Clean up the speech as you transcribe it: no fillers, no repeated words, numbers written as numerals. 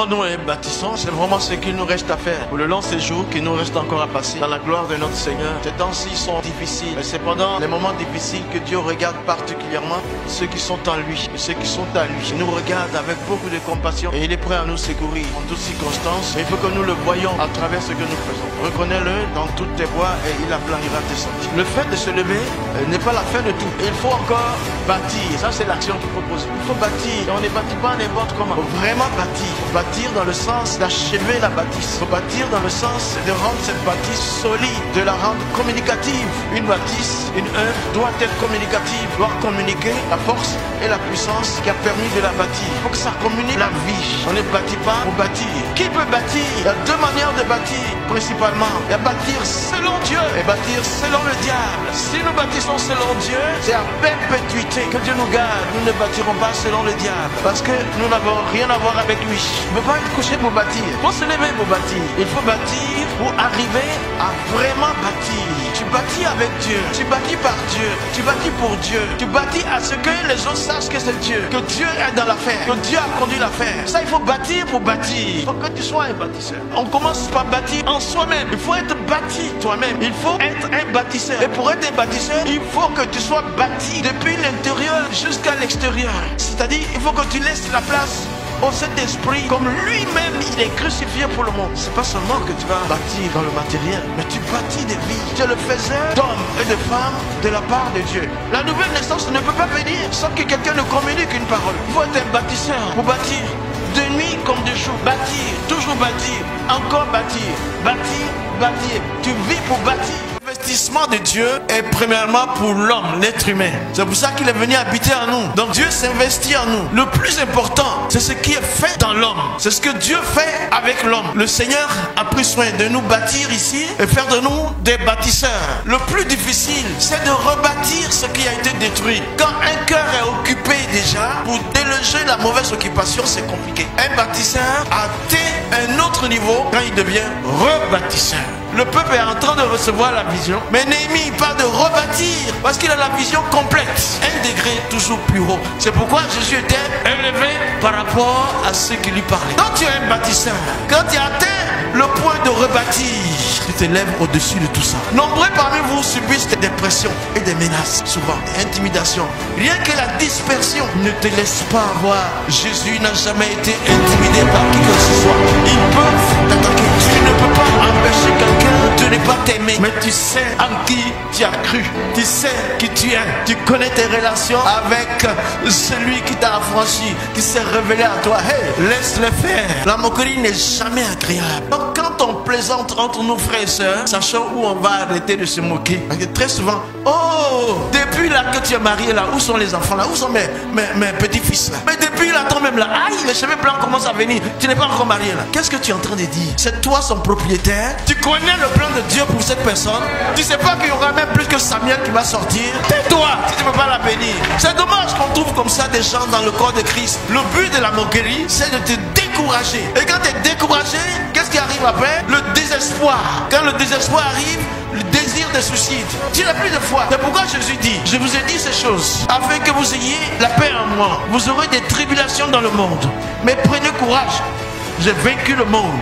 Levons-nous et bâtissons. C'est vraiment ce qu'il nous reste à faire pour le long séjour qui nous reste encore à passer dans la gloire de notre Seigneur. Ces temps-ci sont difficiles, mais cependant, les moments difficiles que Dieu regarde particulièrement ceux qui sont en lui, ceux qui sont à lui. Il nous regarde avec beaucoup de compassion et il est prêt à nous secourir en toutes circonstances. Il faut que nous le voyions à travers ce que nous faisons. Reconnais-le dans toutes tes voies et il aplanira tes sentiers. Le fait de se lever n'est pas la fin de tout. Il faut encore bâtir. Ça, c'est l'action qu'il faut poser. Il faut bâtir. Et on ne bâtit pas n'importe comment. Il faut vraiment bâtir. Il faut bâtir dans le sens d'achever la bâtisse. Il faut bâtir dans le sens de rendre cette bâtisse solide, de la rendre communicative. Une bâtisse, une œuvre doit être communicative, doit communiquer la force et la puissance qui a permis de la bâtir. Il faut que ça communique la vie. On ne bâtit pas pour bâtir. Qui peut bâtir? Il y a deux manières de bâtir, principalement. Il y a bâtir selon Dieu et bâtir selon le diable. Si nous bâtissons selon Dieu, c'est à perpétuité. Que Dieu nous garde. Nous ne bâtirons pas selon le diable, parce que nous n'avons rien à voir avec lui. Il ne peut pas être couché pour bâtir. Il faut se lever pour bâtir. Il faut bâtir pour arriver à vraiment bâtir. Tu bâtis avec Dieu. Tu bâtis par Dieu. Tu bâtis pour Dieu. Tu bâtis à ce que les autres sachent que c'est Dieu. Que Dieu est dans l'affaire. Que Dieu a conduit l'affaire. Ça, il faut bâtir pour bâtir. Il faut que tu sois un bâtisseur. On commence par bâtir en soi-même. Il faut être bâti toi-même. Il faut être un bâtisseur. Et pour être un bâtisseur, il faut que tu sois bâti depuis l'intérieur jusqu'à l'extérieur. C'est-à-dire, il faut que tu laisses la place au Saint-Esprit, comme lui-même il est crucifié pour le monde. C'est pas seulement que tu vas bâtir dans le matériel, mais tu bâtis des vies. Tu es le faiseur d'hommes et de femmes de la part de Dieu. La nouvelle naissance ne peut pas venir sans que quelqu'un ne communique une parole. Il faut être un bâtisseur pour bâtir. De nuit comme de jour, bâtir, toujours bâtir, encore bâtir, bâtir, bâtir. Tu vis pour bâtir. L'investissement de Dieu est premièrement pour l'homme, l'être humain. C'est pour ça qu'il est venu habiter en nous. Donc Dieu s'investit en nous. Le plus important, c'est ce qui est fait dans l'homme. C'est ce que Dieu fait avec l'homme. Le Seigneur a pris soin de nous bâtir ici et faire de nous des bâtisseurs. Le plus difficile, c'est de rebâtir ce qui a été détruit. Quand un cœur est occupé déjà, pour déloger la mauvaise occupation, c'est compliqué. Un bâtisseur atteint un autre niveau quand il devient rebâtisseur. Le peuple est en train de recevoir la vision, mais Néhémie parle de rebâtir parce qu'il a la vision complète, un degré toujours plus haut. C'est pourquoi Jésus était élevé par rapport à ceux qui lui parlaient. Quand tu es un bâtisseur, quand tu atteins le point de rebâtir, tu t'élèves au-dessus de tout ça. Nombreux parmi vous subissent des pressions et des menaces, souvent des intimidations. Rien que la dispersion ne te laisse pas voir. Jésus n'a jamais été intimidé par qui que ce soit. Ils peuvent t'attaquer. Tu ne peux pas empêcher quelqu'un de ne pas t'aimer, mais tu sais en qui tu as cru, tu sais qui tu es, tu connais tes relations avec celui qui t'a affranchi, qui s'est révélé à toi. Hey, laisse-le faire. La moquerie n'est jamais agréable. Donc quand on plaisante entre nos frères et sœurs, sachant où on va arrêter de se moquer. Parce que très souvent, oh, depuis là que tu es marié là, où sont les enfants là, où sont mes petits-fils là? Mais depuis là, toi-même là, aïe, les cheveux blancs commencent à venir, tu n'es pas encore marié là. Qu'est-ce que tu es en train de dire? C'est toi son propriétaire. Tu connais le plan de Dieu pour cette personne. Tu sais pas qu'il y aura même plus que Samuel qui va sortir. Tais-toi si tu ne peux pas la bénir. C'est dommage qu'on trouve comme ça des gens dans le corps de Christ. Le but de la moquerie, c'est de te décourager. Et quand tu es découragé, qu'est-ce qui arrive après? Le désespoir. Quand le désespoir arrive, le désir de suicide. Tu n'as plus de foi. C'est pourquoi Jésus dit, je vous ai dit ces choses afin que vous ayez la paix en moi. Vous aurez des tribulations dans le monde, mais prenez courage. J'ai vaincu le monde.